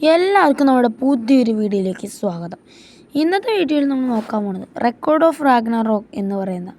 എല്ലാവർക്കും നമ്മുടെ പുതിയൊരു വീഡിയോയിലേക്ക് സ്വാഗതം. ഇന്നത്തെ വീഡിയോയിൽ നമ്മൾ നോക്കാൻ പോകുന്നത് റെക്കോർഡ് ഓഫ് റാഗ്നറോക്ക് എന്ന് പറയുന്ന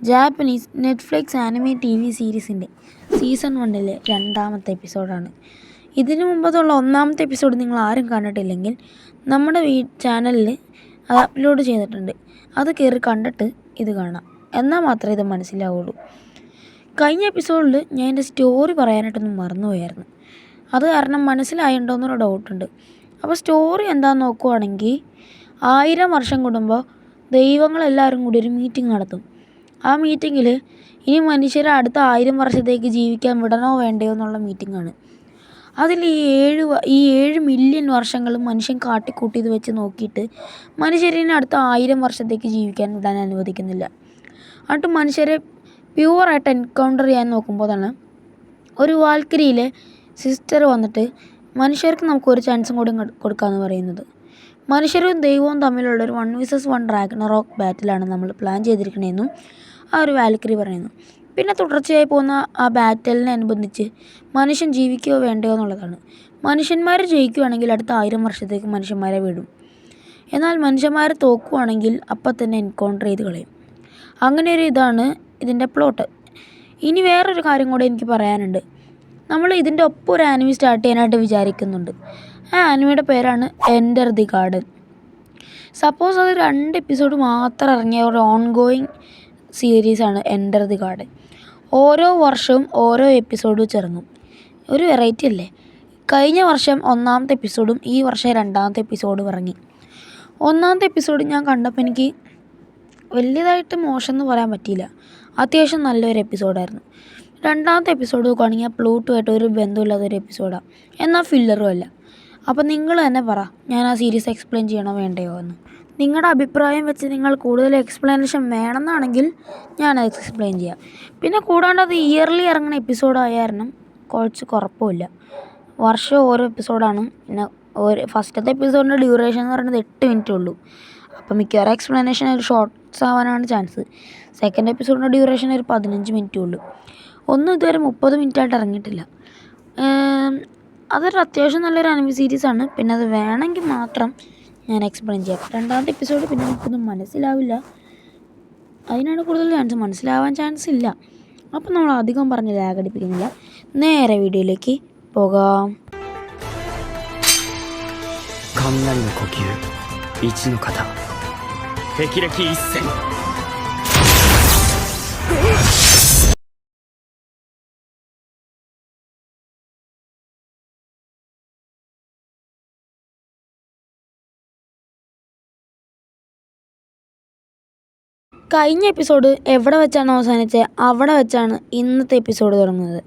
ജാപ്പനീസ് നെറ്റ്ഫ്ലിക്സ് ആനിമേ TV സീരീസിൻ്റെ സീസൺ 1 രണ്ടാമത്തെ എപ്പിസോഡാണ്. ഇതിനു മുമ്പത്തുള്ള ഒന്നാമത്തെ എപ്പിസോഡ് നിങ്ങൾ ആരും കണ്ടിട്ടില്ലെങ്കിൽ നമ്മുടെ ചാനലിൽ അത് അപ്ലോഡ് ചെയ്തിട്ടുണ്ട്. അത് കയറി കണ്ടിട്ട് ഇത് കാണാം, എന്നാൽ മാത്രമേ ഇത് മനസ്സിലാവുള്ളൂ. കഴിഞ്ഞ എപ്പിസോഡിൽ ഞാൻ എൻ്റെ സ്റ്റോറി പറയാനായിട്ടൊന്നും മറന്നുപോയായിരുന്നു. അത് കാരണം മനസ്സിലായിട്ടുണ്ടോയെന്നൊരു ഡൗട്ടുണ്ട്. അപ്പോൾ സ്റ്റോറി എന്താണെന്ന് നോക്കുവാണെങ്കിൽ 1000 വർഷം കൂടുമ്പോൾ ദൈവങ്ങളെല്ലാവരും കൂടി ഒരു മീറ്റിംഗ് നടത്തും. ആ മീറ്റിങ്ങിൽ ഇനി മനുഷ്യരെ അടുത്ത 1000 വർഷത്തേക്ക് ജീവിക്കാൻ വിടണോ വേണ്ടയോ എന്നുള്ള മീറ്റിംഗാണ്. അതിൽ ഈ 7 മില്യൺ വർഷങ്ങളും മനുഷ്യൻ കാട്ടിക്കൂട്ടിയത് വെച്ച് നോക്കിയിട്ട് മനുഷ്യരിനെ അടുത്ത 1000 വർഷത്തേക്ക് ജീവിക്കാൻ വിടാൻ അനുവദിക്കുന്നില്ല. എന്നിട്ട് മനുഷ്യരെ പ്യുവറായിട്ട് എൻകൗണ്ടർ ചെയ്യാൻ നോക്കുമ്പോൾ തന്നെ ഒരു വാൽക്കരിയിലെ സിസ്റ്റർ വന്നിട്ട് മനുഷ്യർക്ക് നമുക്കൊരു ചാൻസും കൂടി കൊടുക്കാമെന്ന് പറയുന്നത്. മനുഷ്യരും ദൈവവും തമ്മിലുള്ള ഒരു 1vs1 റാഗ്നറോക്ക് ബാറ്റിലാണ് നമ്മൾ പ്ലാൻ ചെയ്തിരിക്കണതെന്നും ആ ഒരു വാൽക്കരി പറയുന്നു. പിന്നെ തുടർച്ചയായി പോകുന്ന ആ ബാറ്റലിനനുബന്ധിച്ച് മനുഷ്യൻ ജീവിക്കുകയോ വേണ്ടയോ എന്നുള്ളതാണ്. മനുഷ്യന്മാർ ജയിക്കുകയാണെങ്കിൽ അടുത്ത 1000 വർഷത്തേക്ക് മനുഷ്യന്മാരെ വിടും. എന്നാൽ മനുഷ്യന്മാർ തോക്കുകയാണെങ്കിൽ അപ്പം തന്നെ എൻകൗണ്ടർ ചെയ്ത് കളയും. അങ്ങനെ ഒരു ഇതാണ് ഇതിൻ്റെ പ്ലോട്ട്. ഇനി വേറൊരു കാര്യം കൂടെ എനിക്ക് പറയാനുണ്ട്. നമ്മൾ ഇതിൻ്റെ ഒപ്പം ഒരു ആനിമി സ്റ്റാർട്ട് ചെയ്യാനായിട്ട് വിചാരിക്കുന്നുണ്ട്. ആ ആനിമിയുടെ പേരാണ് എൻ്റർ ദി ഗാർഡൻ. സപ്പോസ് അത് 2 എപ്പിസോഡ് മാത്രം ഇറങ്ങിയ ഒരു ഓൺഗോയിങ് സീരീസാണ് എൻ്റർ ദി ഗാർഡൻ. ഓരോ വർഷവും ഓരോ എപ്പിസോഡ് വെച്ച് ഇറങ്ങും. ഒരു വെറൈറ്റി അല്ലേ. കഴിഞ്ഞ വർഷം 1ാമത്തെ എപ്പിസോഡും ഈ വർഷം 2ാമത്തെ എപ്പിസോഡും ഇറങ്ങി. 1ാമത്തെ എപ്പിസോഡ് ഞാൻ കണ്ടപ്പോൾ എനിക്ക് വലിയതായിട്ട് മോശം എന്ന് പറയാൻ പറ്റിയില്ല. അത്യാവശ്യം നല്ലൊരു എപ്പിസോഡായിരുന്നു. 2ാമത്തെ എപ്പിസോഡ് നോക്കുകയാണെങ്കിൽ പ്ലൂട്ടുമായിട്ട് ഒരു ബന്ധമില്ലാത്തൊരു എപ്പിസോഡാണ്, എന്നാൽ ഫില്ലറും അല്ല. അപ്പോൾ നിങ്ങൾ തന്നെ പറ, ഞാൻ ആ സീരീസ് എക്സ്പ്ലെയിൻ ചെയ്യണോ വേണ്ടയോ എന്ന്. നിങ്ങളുടെ അഭിപ്രായം വെച്ച് നിങ്ങൾ കൂടുതൽ എക്സ്പ്ലനേഷൻ വേണമെന്നാണെങ്കിൽ ഞാനത് എക്സ്പ്ലെയിൻ ചെയ്യാം. പിന്നെ കൂടാണ്ട് അത് ഇയർലി ഇറങ്ങുന്ന എപ്പിസോഡായ കാരണം കുറച്ച് കുഴപ്പമില്ല. വർഷം ഓരോ എപ്പിസോഡാണ്. പിന്നെ ഫസ്റ്റത്തെ എപ്പിസോഡിൻ്റെ ഡ്യൂറേഷൻ എന്ന് പറയുന്നത് 8 മിനിറ്റേ ഉള്ളൂ. അപ്പോൾ മിക്കവാറും എക്സ്പ്ലനേഷൻ ഒരു ഷോർട്ട്സ് ആവാനാണ് ചാൻസ്. സെക്കൻഡ് എപ്പിസോഡിൻ്റെ ഡ്യൂറേഷൻ ഒരു 15 മിനിറ്റേ ഉള്ളൂ. ഒന്നും ഇതുവരെ 30 മിനിറ്റായിട്ട് ഇറങ്ങിയിട്ടില്ല. അതൊരു അത്യാവശ്യം നല്ലൊരു ആനിമി സീരീസാണ്. പിന്നെ അത് വേണമെങ്കിൽ മാത്രം ഞാൻ എക്സ്പ്ലെയിൻ ചെയ്യാം. 2ാമത്തെ എപ്പിസോഡ് പിന്നെ നമുക്കൊന്നും മനസ്സിലാവില്ല. അതിനാണ് കൂടുതൽ ചാൻസ്, മനസ്സിലാവാൻ ചാൻസ് ഇല്ല. അപ്പം നമ്മൾ അധികം പറഞ്ഞ് ലാഗ് അടിപ്പിക്കുന്നില്ല, നേരെ വീഡിയോയിലേക്ക് പോകാം. കഴിഞ്ഞ എപ്പിസോഡ് എവിടെ വെച്ചാണ് അവസാനിച്ചത് അവിടെ വെച്ചാണ് ഇന്നത്തെ എപ്പിസോഡ് തുടങ്ങുന്നത്.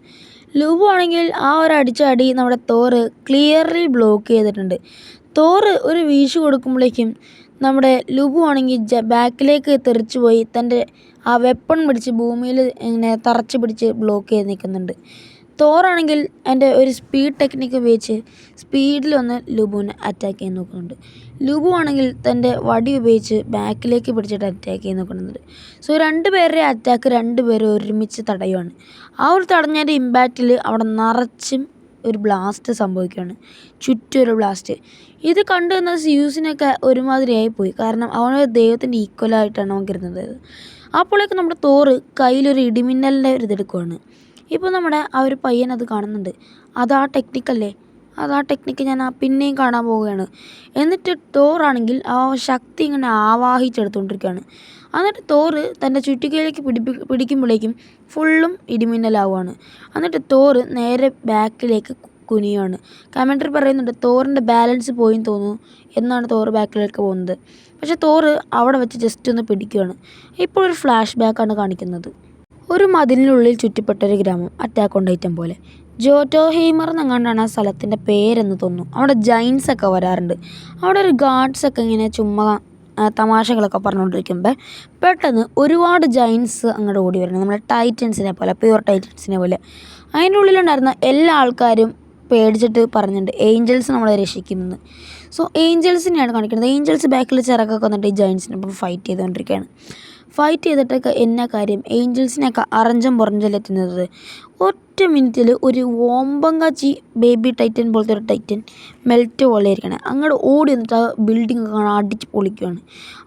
ലൂബു ആണെങ്കിൽ ആ ഒരു അടി നമ്മുടെ തോറ് ക്ലിയർലി ബ്ലോക്ക് ചെയ്തിട്ടുണ്ട്. തോറ് ഒരു വീശു കൊടുക്കുമ്പോഴേക്കും നമ്മുടെ ലുബു ആണെങ്കിൽ ബാക്കിലേക്ക് തെറിച്ചു പോയി തൻ്റെ ആ വെപ്പൺ പിടിച്ച് ഭൂമിയിൽ ഇങ്ങനെ തറച്ച് പിടിച്ച് ബ്ലോക്ക് ചെയ്ത് നിൽക്കുന്നുണ്ട്. തോറാണെങ്കിൽ എൻ്റെ ഒരു സ്പീഡ് ടെക്നിക്ക് ഉപയോഗിച്ച് സ്പീഡിലൊന്ന് ലുബുവിനെ അറ്റാക്ക് ചെയ്യാൻ നോക്കുന്നുണ്ട്. ലുബു ആണെങ്കിൽ തൻ്റെ വടി ഉപയോഗിച്ച് ബാക്കിലേക്ക് പിടിച്ചിട്ട് അറ്റാക്ക് ചെയ്യാൻ നോക്കുന്നുണ്ട്. സോ 2 പേരുടെ അറ്റാക്ക് 2 പേരും ഒരുമിച്ച് തടയുവാണ്. ആ ഒരു തടഞ്ഞതിൻ്റെ ഇമ്പാക്റ്റിൽ അവിടെ നിറച്ചും ഒരു ബ്ലാസ്റ്റ് സംഭവിക്കുകയാണ്, ചുറ്റും ഒരു ബ്ലാസ്റ്റ്. ഇത് കണ്ടു നിന്ന സ്യൂസിനൊക്കെ ഒരുമാതിരിയായി പോയി. കാരണം അവന് ദൈവത്തിൻ്റെ ഈക്വലായിട്ടാണ് അവൻ കരുതുന്നത്. അപ്പോഴേക്കും നമ്മുടെ തോറ് കയ്യിലൊരു ഇടിമിന്നലിൻ്റെ ഒരു ഇതെടുക്കുവാണ്. ഇപ്പോൾ നമ്മുടെ ആ ഒരു പയ്യൻ അത് കാണുന്നുണ്ട്. അതാ ടെക്നിക്കല്ലേ, അതാ ടെക്നിക്ക് ഞാൻ പിന്നെയും കാണാൻ പോവുകയാണ്. എന്നിട്ട് തോറാണെങ്കിൽ ആ ശക്തി ഇങ്ങനെ ആവാഹിച്ചെടുത്തുകൊണ്ടിരിക്കുകയാണ്. എന്നിട്ട് തോറ് തൻ്റെ ചുറ്റിക്കയിലേക്ക് പിടിക്കുമ്പോഴേക്കും ഫുള്ളും ഇടിമിന്നലാവുകയാണ്. എന്നിട്ട് തോറ് നേരെ ബാക്കിലേക്ക് കുനിയുകയാണ്. കമൻട്രി പറയുന്നുണ്ട് തോറിൻ്റെ ബാലൻസ് പോയി തോന്നുന്നു എന്നാണ് തോറ് ബാക്കിലേക്ക് പോകുന്നത്. പക്ഷേ തോറ് അവിടെ വെച്ച് ജസ്റ്റ് ഒന്ന് പിടിക്കുകയാണ്. ഇപ്പോൾ ഒരു ഫ്ലാഷ് ബാക്കാണ് കാണിക്കുന്നത്. ഒരു മതിലിനുള്ളിൽ ചുറ്റിപ്പെട്ടൊരു ഗ്രാമം, അറ്റാക്ക് ഓൺ ടൈറ്റൻ പോലെ. ജോറ്റോഹെയ്മർ എന്നെങ്ങാണ്ടാണ് ആ സ്ഥലത്തിൻ്റെ പേരെന്ന് തോന്നുന്നു. അവിടെ ജൈൻസൊക്കെ വരാറുണ്ട്. അവിടെ ഒരു ഗാർഡ്സൊക്കെ ഇങ്ങനെ ചുമ്മാ തമാശകളൊക്കെ പറഞ്ഞുകൊണ്ടിരിക്കുമ്പോൾ പെട്ടെന്ന് ഒരുപാട് ജൈൻസ് അങ്ങോട്ട് ഓടി വരുന്നത്, നമ്മുടെ ടൈറ്റൻസിനെ പോലെ, പ്യുവർ ടൈറ്റൻസിനെ പോലെ. അതിൻ്റെ ഉള്ളിലുണ്ടായിരുന്ന എല്ലാ ആൾക്കാരും പേടിച്ചിട്ട് പറഞ്ഞിട്ടുണ്ട് ഏഞ്ചൽസ് നമ്മളെ രക്ഷിക്കുന്നത്. സോ ഏഞ്ചൽസിനെയാണ് കാണിക്കുന്നത്. ഏഞ്ചൽസ് ബാക്കിൽ ചിറകൊക്കെ വന്നിട്ട് ഈ ജൈൻസിനൊപ്പം ഫൈറ്റ് ചെയ്തുകൊണ്ടിരിക്കുകയാണ്. ഫൈറ്റ് ചെയ്തിട്ടൊക്കെ എന്നാ കാര്യം, ഏഞ്ചൽസിനെയൊക്കെ അറഞ്ചം പുറഞ്ചലെത്തുന്നത് ഒറ്റ മിനിറ്റിൽ ഒരു ഓമ്പങ്കാച്ചി ബേബി ടൈറ്റൻ പോലത്തെ ഒരു ടൈറ്റൻ മെൽറ്റ് പോലെ ഇരിക്കണേ അങ്ങോട്ട് ഓടി വന്നിട്ട് ആ ബിൽഡിംഗ് ഒക്കെ അടിച്ച് പൊളിക്കുകയാണ്.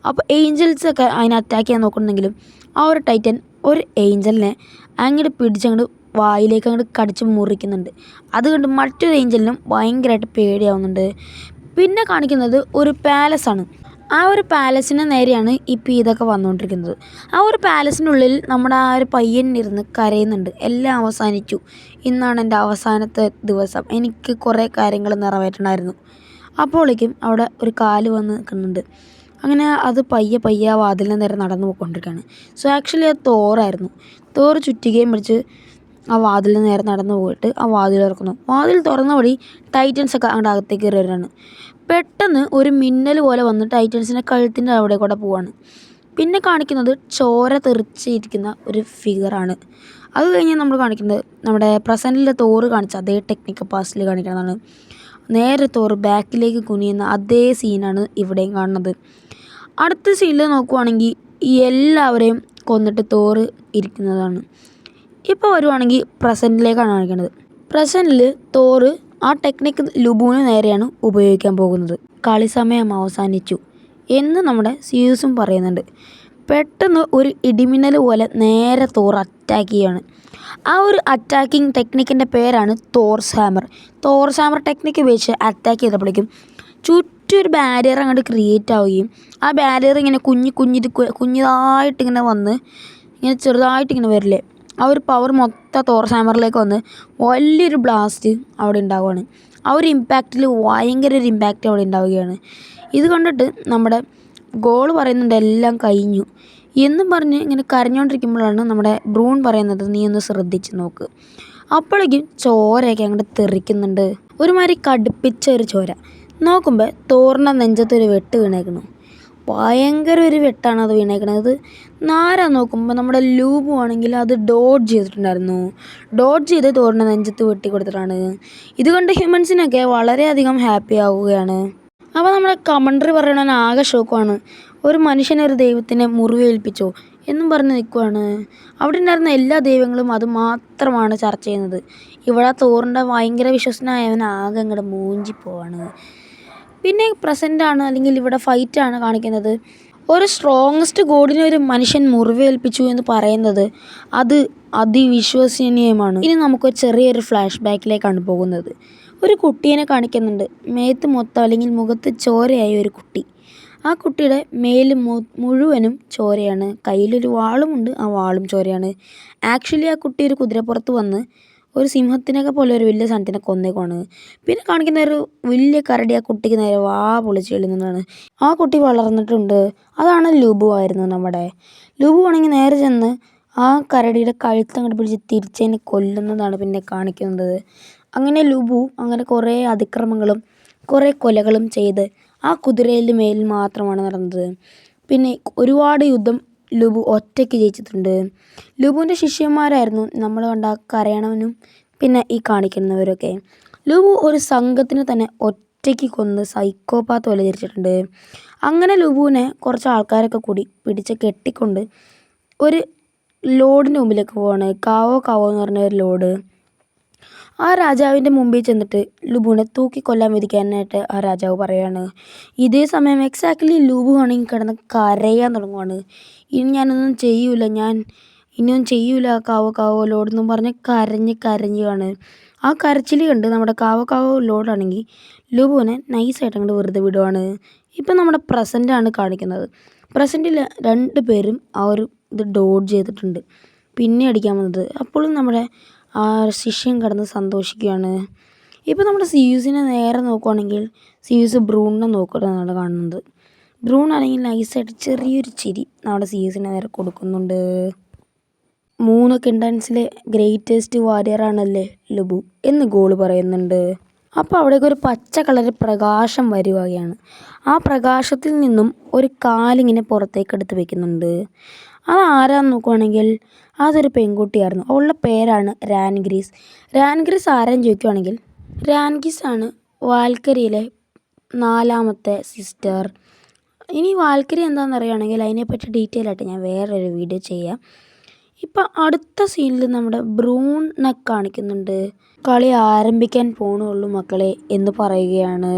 അപ്പോൾ ഏഞ്ചൽസൊക്കെ അതിനെ അറ്റാക്ക് ചെയ്യാൻ നോക്കുന്നുണ്ടെങ്കിലും ആ ഒരു ടൈറ്റൻ ഒരു ഏഞ്ചലിനെ അങ്ങോട്ട് പിടിച്ചങ്ങോട്ട് വായിലേക്ക് അങ്ങോട്ട് കടിച്ച് മുറിക്കുന്നുണ്ട്. അത് കണ്ട് മറ്റൊരു ഏഞ്ചലിനും ഭയങ്കരമായിട്ട് പേടിയാവുന്നുണ്ട്. പിന്നെ കാണിക്കുന്നത് ഒരു പാലസാണ്. ആ ഒരു പാലസിന് നേരെയാണ് ഇപ്പോൾ ഇതൊക്കെ വന്നുകൊണ്ടിരിക്കുന്നത്. ആ ഒരു പാലസിനുള്ളിൽ നമ്മുടെ ആ ഒരു പയ്യൻ ഇരുന്ന് കരയുന്നുണ്ട്. എല്ലാം അവസാനിച്ചു, ഇന്നാണ് എൻ്റെ അവസാനത്തെ ദിവസം, എനിക്ക് കുറേ കാര്യങ്ങൾ നിറവേറ്റണമായിരുന്നു. അപ്പോഴേക്കും അവിടെ ഒരു കാല് വന്ന് നിൽക്കുന്നുണ്ട്. അങ്ങനെ അത് പയ്യെ പയ്യെ ആ വാതിലിന് നേരെ നടന്നു പോയിക്കൊണ്ടിരിക്കുകയാണ്. സോ ആക്ച്വലി അത് തോറായിരുന്നു. തോറ് ചുറ്റികയും പിടിച്ച് ആ വാതിലിന് നേരെ നടന്നു പോയിട്ട് ആ വാതിൽ തുറക്കുന്നു. വാതിൽ തുറന്ന വഴി ടൈറ്റൻസൊക്കെ അങ്ങോട്ട് അകത്തേക്ക് കയറി വരികയാണ്. പെട്ടെന്ന് ഒരു മിന്നൽ പോലെ വന്ന് ടൈറ്റൻസിൻ്റെ കഴുത്തിൻ്റെ അവിടെ കൂടെ പോവാണ്. പിന്നെ കാണിക്കുന്നത് ചോര തെറിച്ചിരിക്കുന്ന ഒരു ഫിഗറാണ്. അത് കഴിഞ്ഞ് നമ്മൾ കാണിക്കുന്നത് നമ്മുടെ പ്രസൻറ്റിലെ തോറ് കാണിച്ച അതേ ടെക്നിക്ക് പാസ്റ്റിൽ കാണിക്കുന്നതാണ്. നേരെ തോറ് ബാക്കിലേക്ക് കുനിയുന്ന അതേ സീനാണ് ഇവിടെയും കാണുന്നത്. അടുത്ത സീനിൽ നോക്കുവാണെങ്കിൽ ഈ എല്ലാവരെയും കൊന്നിട്ട് തോറ് ഇരിക്കുന്നതാണ്. ഇപ്പോൾ വരുവാണെങ്കിൽ പ്രസൻറ്റിലേക്കാണ് കാണിക്കുന്നത്. പ്രസൻറ്റിൽ തോറ് ആ ടെക്നിക്ക് ലുബുവിന് നേരെയാണ് ഉപയോഗിക്കാൻ പോകുന്നത്. കളി സമയം അവസാനിച്ചു എന്ന് നമ്മുടെ സിയൂസും പറയുന്നുണ്ട്. പെട്ടെന്ന് ഒരു ഇടിമിന്നൽ പോലെ നേരെ തോർ അറ്റാക്ക് ചെയ്യുകയാണ്. ആ ഒരു അറ്റാക്കിങ് ടെക്നിക്കിൻ്റെ പേരാണ് തോർസ് ഹാമർ. തോർസ് ഹാമർ ടെക്നിക്ക് ഉപയോഗിച്ച് അറ്റാക്ക് ചെയ്തപ്പോഴേക്കും ചുറ്റും ഒരു ബാരിയർ അങ്ങോട്ട് ക്രിയേറ്റ് ആവുകയും ആ ബാരിയർ ഇങ്ങനെ കുഞ്ഞിതായിട്ടിങ്ങനെ വന്ന് ഇങ്ങനെ ചെറുതായിട്ടിങ്ങനെ വരില്ലേ, ആ ഒരു പവർ മൊത്തം തോർസ് ഹാമറിലേക്ക് വന്ന് വലിയൊരു ബ്ലാസ്റ്റ് അവിടെ ഉണ്ടാവുകയാണ്. ആ ഒരു ഇമ്പാക്റ്റിൽ ഭയങ്കര ഒരു ഇമ്പാക്റ്റ് അവിടെ ഉണ്ടാവുകയാണ്. ഇത് കണ്ടിട്ട് നമ്മുടെ ഗോൾ പറയുന്നുണ്ട് എല്ലാം കഴിഞ്ഞു എന്നും പറഞ്ഞ് ഇങ്ങനെ കരഞ്ഞുകൊണ്ടിരിക്കുമ്പോഴാണ് നമ്മുടെ ബ്രൂൺ പറയുന്നത് നീ ഒന്ന് ശ്രദ്ധിച്ച് നോക്ക്. അപ്പോഴേക്കും ചോരയൊക്കെ അങ്ങോട്ട് തെറിക്കുന്നുണ്ട്. ഒരുമാതിരി കടുപ്പിച്ച ഒരു ചോര. നോക്കുമ്പോൾ തോറിൻ്റെ നെഞ്ചത്തൊരു വെട്ട് വീണേക്കുന്നു. ഭയങ്കര ഒരു വെട്ടാണ് അത് വീണേക്കണത്. നാരാ നോക്കുമ്പോൾ നമ്മുടെ ലൂബു ആണെങ്കിൽ അത് ഡോഡ്ജ് ചെയ്തിട്ടുണ്ടായിരുന്നു. ഡോഡ്ജ് ചെയ്ത് തോറിൻ്റെ നെഞ്ചത്ത് വെട്ടി കൊടുത്തിട്ടാണ്. ഇത് കണ്ട് ഹ്യൂമൻസിനൊക്കെ വളരെയധികം ഹാപ്പി ആവുകയാണ്. അപ്പോൾ നമ്മുടെ കമൻട്രി പറയണവൻ ആകെ ഷോക്കുമാണ്. ഒരു മനുഷ്യനെ ഒരു ദൈവത്തിനെ മുറിവേൽപ്പിച്ചോ എന്നും പറഞ്ഞ് നിൽക്കുവാണ്. അവിടെ ഉണ്ടായിരുന്ന എല്ലാ ദൈവങ്ങളും അത് മാത്രമാണ് ചർച്ച ചെയ്യുന്നത്. ഇവിടെ തോറിൻ്റെ ഭയങ്കര വിശ്വസനായവൻ ആകെ അങ്ങോട്ട് മൂഞ്ചിപ്പോവാണ്. പിന്നെ പ്രസൻ്റാണ് അല്ലെങ്കിൽ ഇവിടെ ഫൈറ്റാണ് കാണിക്കുന്നത്. ഒരു സ്ട്രോങ്ങസ്റ്റ് ഗോഡിനെ ഒരു മനുഷ്യൻ മുറിവേൽപ്പിച്ചു എന്ന് പറയുന്നത് അത് അതിവിശ്വസനീയമാണ്. ഇനി നമുക്ക് ചെറിയൊരു ഫ്ലാഷ് ബാക്കിലേക്കാണ് പോകുന്നത്. ഒരു കുട്ടീനെ കാണിക്കുന്നുണ്ട്. മേത്ത് മൊത്തം അല്ലെങ്കിൽ മുഖത്ത് ചോരയായ ഒരു കുട്ടി. ആ കുട്ടിയുടെ മേല് മുഴുവനും ചോരയാണ്. കയ്യിലൊരു വാളുമുണ്ട്, ആ വാളും ചോരയാണ്. ആക്ച്വലി ആ കുട്ടി ഒരു കുതിരപ്പുറത്ത് വന്ന് ഒരു സിംഹത്തിനൊക്കെ പോലെ ഒരു വലിയ സാധനത്തിനെ കൊന്നേക്കാണ്. പിന്നെ കാണിക്കുന്ന ഒരു വലിയ കരടി ആ കുട്ടിക്ക് നേരെ വാ പൊളിച്ച് എഴുതുന്നതാണ്. ആ കുട്ടി വളർന്നിട്ടുണ്ട്. അതാണ് ലുബു ആയിരുന്നു നമ്മുടെ. ലുബു ആണെങ്കിൽ നേരെ ചെന്ന് ആ കരടിയുടെ കഴുത്തങ്ങോട്ട് പിടിച്ച് തിരിച്ചതിനെ കൊല്ലുന്നതാണ് പിന്നെ കാണിക്കുന്നത്. അങ്ങനെ ലുബു അങ്ങനെ കുറേ അതിക്രമങ്ങളും കുറേ കൊലകളും ചെയ്ത് ആ കുതിരയുടെ മേലിൽ മാത്രമാണ് നടന്നത്. പിന്നെ ഒരുപാട് യുദ്ധം ലുബു ഒറ്റയ്ക്ക് ജയിച്ചിട്ടുണ്ട്. ലുബുവിൻ്റെ ശിഷ്യന്മാരായിരുന്നു നമ്മൾ കണ്ട കരയണവനും പിന്നെ ഈ കാണിക്കുന്നവരൊക്കെ. ലുബു ഒരു സംഘത്തിന് തന്നെ ഒറ്റയ്ക്ക് കൊന്ന് സൈക്കോപാത്ത് പോലെ തിരിച്ചിട്ടുണ്ട്. അങ്ങനെ ലുബുവിനെ കുറച്ച് ആൾക്കാരൊക്കെ കൂടി പിടിച്ച് കെട്ടിക്കൊണ്ട് ഒരു ലോഡിൻ്റെ മുമ്പിലേക്ക് പോവാണ്. കാവോ കാവോ എന്ന് പറഞ്ഞ ഒരു ലോഡ്. ആ രാജാവിൻ്റെ മുമ്പിൽ ചെന്നിട്ട് ലുബുവിനെ തൂക്കിക്കൊല്ലാൻ വിധിക്കാനായിട്ട് ആ രാജാവ് പറയുകയാണ്. ഇതേ സമയം എക്സാക്ട്ലി ലുബു ആണെങ്കിൽ കിടന്ന് കരയാൻ തുടങ്ങുവാണ്. ഇനി ഞാനൊന്നും ചെയ്യൂല, ഇനിയൊന്നും ചെയ്യൂല കാവോ കാവോ ലോഡെന്നും പറഞ്ഞ് കരഞ്ഞാണ്. ആ കരച്ചിൽ കണ്ട് നമ്മുടെ കാവോ കാവോ ലോഡാണെങ്കിൽ ലുബുവിനെ നൈസായിട്ട് അങ്ങോട്ട് വെറുതെ വിടുവാണ്. ഇപ്പം നമ്മുടെ പ്രസൻ്റാണ് കാണിക്കുന്നത്. പ്രസൻറ്റിൽ 2 പേരും ആ ഒരു ഇത് ഡോഡ്ജ് ചെയ്തിട്ടുണ്ട്. പിന്നെ അടിക്കാൻ വന്നത് അപ്പോഴും നമ്മുടെ ആ ശിഷ്യൻ കിടന്ന് സന്തോഷിക്കുകയാണ്. ഇപ്പോൾ നമ്മുടെ സിയൂസിനെ നേരെ നോക്കുവാണെങ്കിൽ സിയൂസ് ബ്രൂണിനെ നോക്കുന്നതാണ് കാണുന്നത്. ബ്രൂൺ ആണെങ്കിൽ നൈസായിട്ട് ചെറിയൊരു ചിരി നമ്മുടെ സിയൂസിനെ നേരെ കൊടുക്കുന്നുണ്ട്. 3 കിങ്ഡംസിലെ ഗ്രേറ്റസ്റ്റ് വാരിയറാണല്ലേ ലുബു എന്ന് ഗോൾ പറയുന്നുണ്ട്. അപ്പോൾ അവിടേക്ക് ഒരു പച്ച കളർ പ്രകാശം വരുകയാണ്. ആ പ്രകാശത്തിൽ നിന്നും ഒരു കാലിങ്ങനെ പുറത്തേക്ക് എടുത്ത് വെക്കുന്നുണ്ട്. അത് ആരാന്ന് നോക്കുവാണെങ്കിൽ അതൊരു പെൺകുട്ടിയായിരുന്നു. അവളുടെ പേരാണ് റാൻഗ്രീസ്. റാൻഗ്രീസ് ആരാന്ന് ചോദിക്കുവാണെങ്കിൽ റാൻഗ്രീസ് ആണ് വാൽക്കരിയിലെ 4ാമത്തെ സിസ്റ്റർ. ഇനി വാൽക്കരി എന്താണെന്ന് അറിയുകയാണെങ്കിൽ അതിനെപ്പറ്റി ഡീറ്റെയിൽ ആയിട്ട് ഞാൻ വേറൊരു വീഡിയോ ചെയ്യാം. ഇപ്പം അടുത്ത സീനിൽ നമ്മുടെ ബ്രൂണിനെ കാണിക്കുന്നുണ്ട്. കളി ആരംഭിക്കാൻ പോണുള്ളൂ മക്കളെ എന്ന് പറയുകയാണ്.